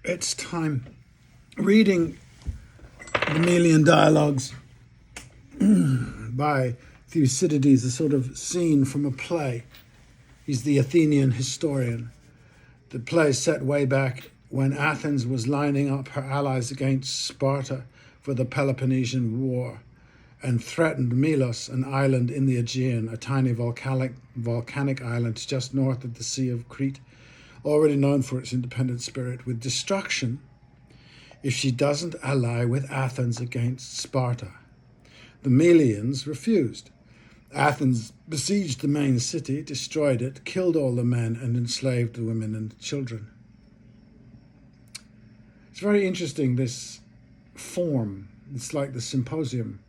It's time. Reading the Melian Dialogues by Thucydides, a sort of scene from a play. He's the Athenian historian. The play set way back when Athens was lining up her allies against Sparta for the Peloponnesian War and threatened Melos, an island in the Aegean, a tiny volcanic island just north of the Sea of Crete, already known for its independent spirit, with destruction if she doesn't ally with Athens against Sparta. The Melians refused. Athens besieged the main city, destroyed it, killed all the men, and enslaved the women and children. It's very interesting, this form. It's like the symposium.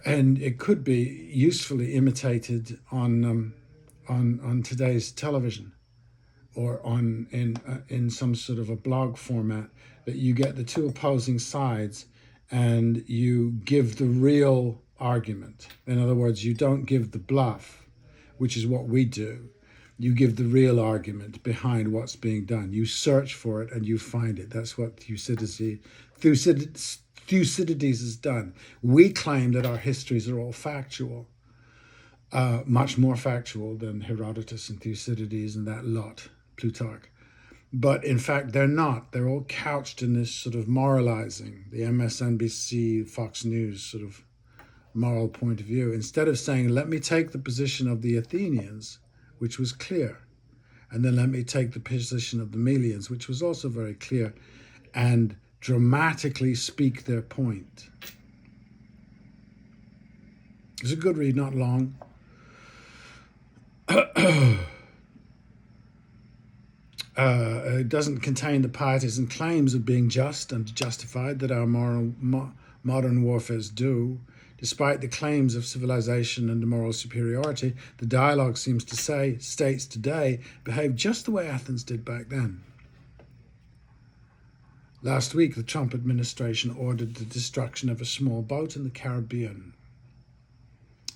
And it could be usefully imitated on today's television, or in some sort of a blog format, that you get the two opposing sides and you give the real argument. In other words, you don't give the bluff, which is what we do. You give the real argument behind what's being done. You search for it and you find it. That's what Thucydides has done. We claim that our histories are all factual, much more factual than Herodotus and Thucydides and that lot, Plutarch. But in fact, they're not. They're all couched in this sort of moralizing, the MSNBC, Fox News sort of moral point of view. Instead of saying, let me take the position of the Athenians, which was clear, and then let me take the position of the Melians, which was also very clear, and dramatically speak their point. It's a good read, not long. It doesn't contain the partisan claims of being just and justified that our modern warfares do. Despite the claims of civilization and moral superiority, the dialogue seems to say states today behave just the way Athens did back then. Last week, the Trump administration ordered the destruction of a small boat in the Caribbean.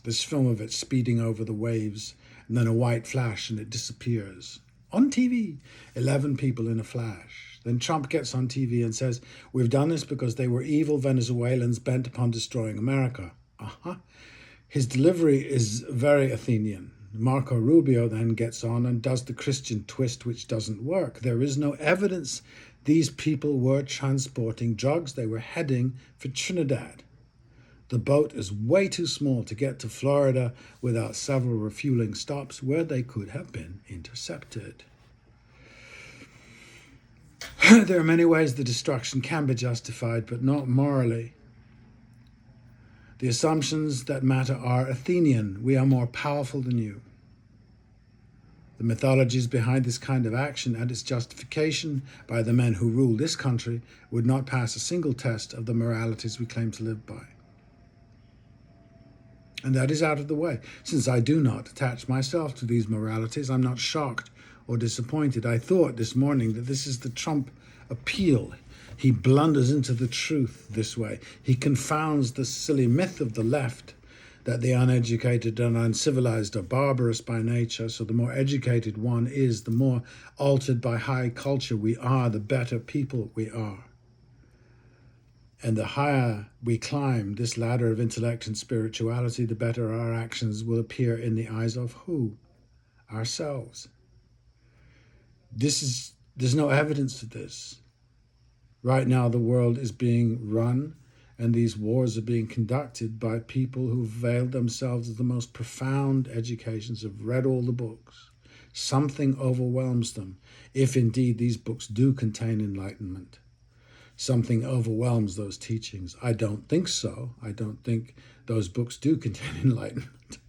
There's film of it speeding over the waves, and then a white flash and it disappears. On TV, 11 people in a flash. Then Trump gets on TV and says, we've done this because they were evil Venezuelans bent upon destroying America. His delivery is very Athenian. Marco Rubio then gets on and does the Christian twist, which doesn't work. There is no evidence these people were transporting drugs. They were heading for Trinidad. The boat is way too small to get to Florida without several refueling stops where they could have been intercepted. There are many ways the destruction can be justified, but not morally. The assumptions that matter are Athenian. We are more powerful than you. The mythologies behind this kind of action and its justification by the men who rule this country would not pass a single test of the moralities we claim to live by. And that is out of the way. Since I do not attach myself to these moralities, I'm not shocked or disappointed. I thought this morning that this is the Trump appeal. He blunders into the truth this way. He confounds the silly myth of the left that the uneducated and uncivilized are barbarous by nature, so the more educated one is, the more altered by high culture we are, the better people we are. And the higher we climb this ladder of intellect and spirituality, the better our actions will appear in the eyes of who? Ourselves. There's no evidence to this. Right now, the world is being run, and these wars are being conducted by people who veiled themselves as the most profound educations, have read all the books. Something overwhelms them, if indeed these books do contain enlightenment. Something overwhelms those teachings. I don't think so. I don't think those books do contain enlightenment.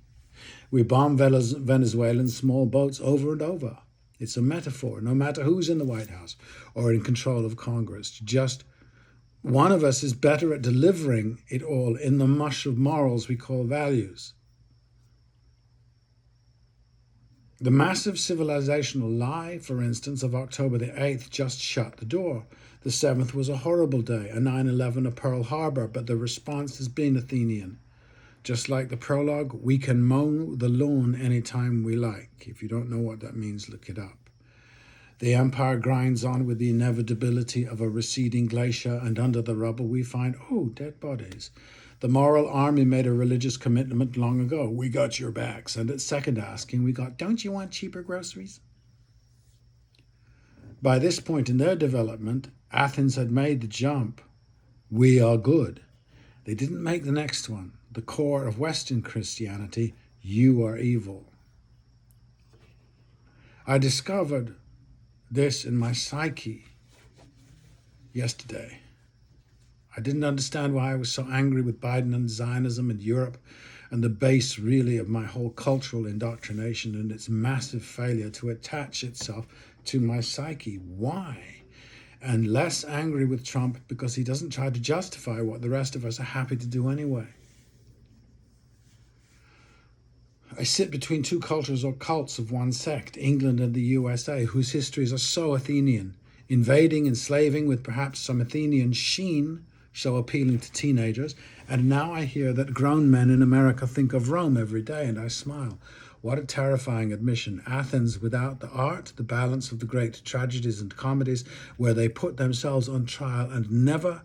We bomb Venezuelan small boats over and over. It's a metaphor, no matter who's in the White House or in control of Congress. Just one of us is better at delivering it all in the mush of morals we call values. The massive civilizational lie, for instance, of October the 8th just shut the door. The 7th was a horrible day, a 9/11 at Pearl Harbor, but the response has been Athenian. Just like the prologue, we can mow the lawn anytime we like. If you don't know what that means, look it up. The empire grinds on with the inevitability of a receding glacier, and under the rubble we find, oh, dead bodies. The moral army made a religious commitment long ago. We got your backs. And at second asking, we got, don't you want cheaper groceries? By this point in their development, Athens had made the jump. We are good. They didn't make the next one, the core of Western Christianity. You are evil. I discovered this in my psyche yesterday. I didn't understand why I was so angry with Biden and Zionism and Europe and the base, really, of my whole cultural indoctrination and its massive failure to attach itself to my psyche. Why? And less angry with Trump because he doesn't try to justify what the rest of us are happy to do anyway. I sit between two cultures or cults of one sect, England and the USA, whose histories are so Athenian, invading, enslaving with perhaps some Athenian sheen, so appealing to teenagers. And now I hear that grown men in America think of Rome every day, and I smile. What a terrifying admission. Athens without the art, the balance of the great tragedies and comedies, where they put themselves on trial and never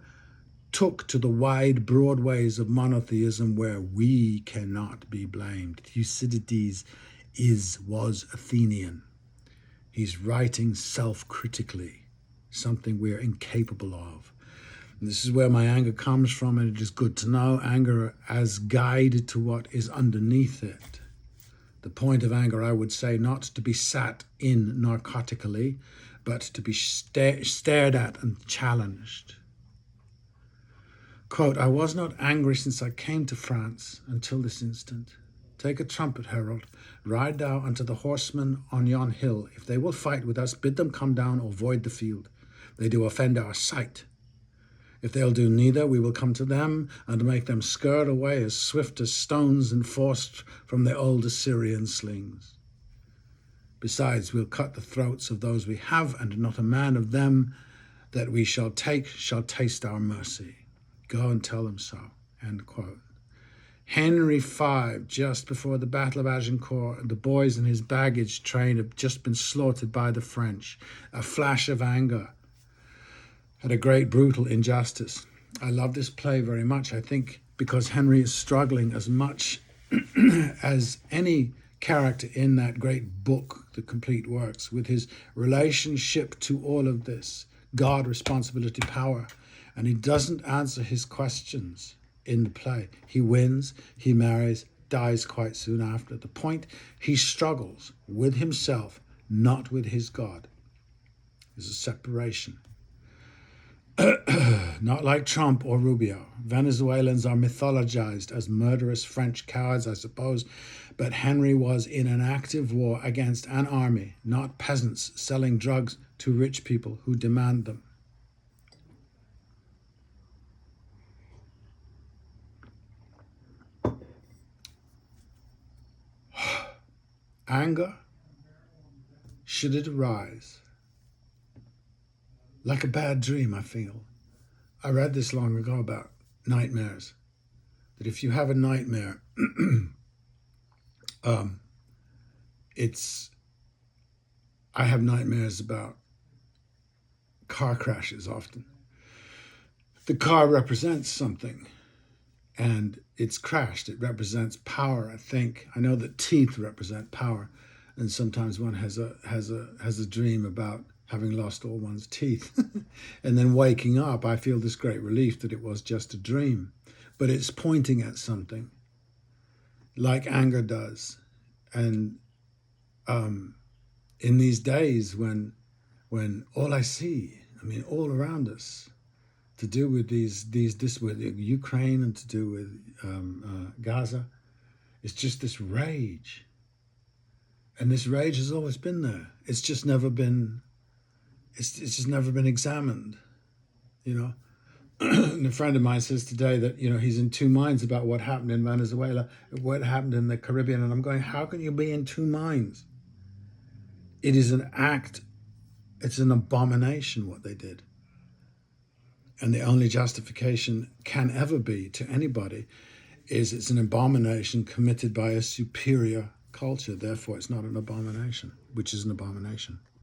took to the wide, broad ways of monotheism where we cannot be blamed. Thucydides was Athenian. He's writing self-critically, something we're incapable of. And this is where my anger comes from, and it is good to know anger as guide to what is underneath it. The point of anger, I would say, not to be sat in narcotically, but to be stared at and challenged. Quote, I was not angry since I came to France until this instant. Take a trumpet, herald. Ride thou unto the horsemen on yon hill. If they will fight with us, bid them come down or void the field. They do offend our sight. If they'll do neither, we will come to them and make them skirt away as swift as stones enforced from the old Assyrian slings. Besides, we'll cut the throats of those we have, and not a man of them that we shall take shall taste our mercy. Go and tell them so, end quote. Henry V, just before the Battle of Agincourt, the boys in his baggage train had just been slaughtered by the French. A flash of anger at a great brutal injustice. I love this play very much, I think, because Henry is struggling as much as any character in that great book, The Complete Works, with his relationship to all of this, God, responsibility, power. And he doesn't answer his questions in the play. He wins, he marries, dies quite soon after. The point, he struggles with himself, not with his God. There's a separation. Not like Trump or Rubio. Venezuelans are mythologized as murderous French cowards, I suppose, but Henry was in an active war against an army, not peasants selling drugs to rich people who demand them. Anger, should it arise, like a bad dream, I feel. I read this long ago about nightmares, that if you have a nightmare, I have nightmares about car crashes often. The car represents something, and it's crashed. It represents power, I think. I know that teeth represent power, and sometimes one has a dream about having lost all one's teeth. And then waking up, I feel this great relief that it was just a dream. But it's pointing at something, like anger does. And in these days when all I see, all around us, to do with this with Ukraine and to do with Gaza, it's just this rage. And this rage has always been there. It's just never been examined, And a friend of mine says today that, he's in two minds about what happened in Venezuela, what happened in the Caribbean. And I'm going, how can you be in two minds? It is an act, it's an abomination what they did. And the only justification can ever be to anybody is it's an abomination committed by a superior culture. Therefore, it's not an abomination, which is an abomination.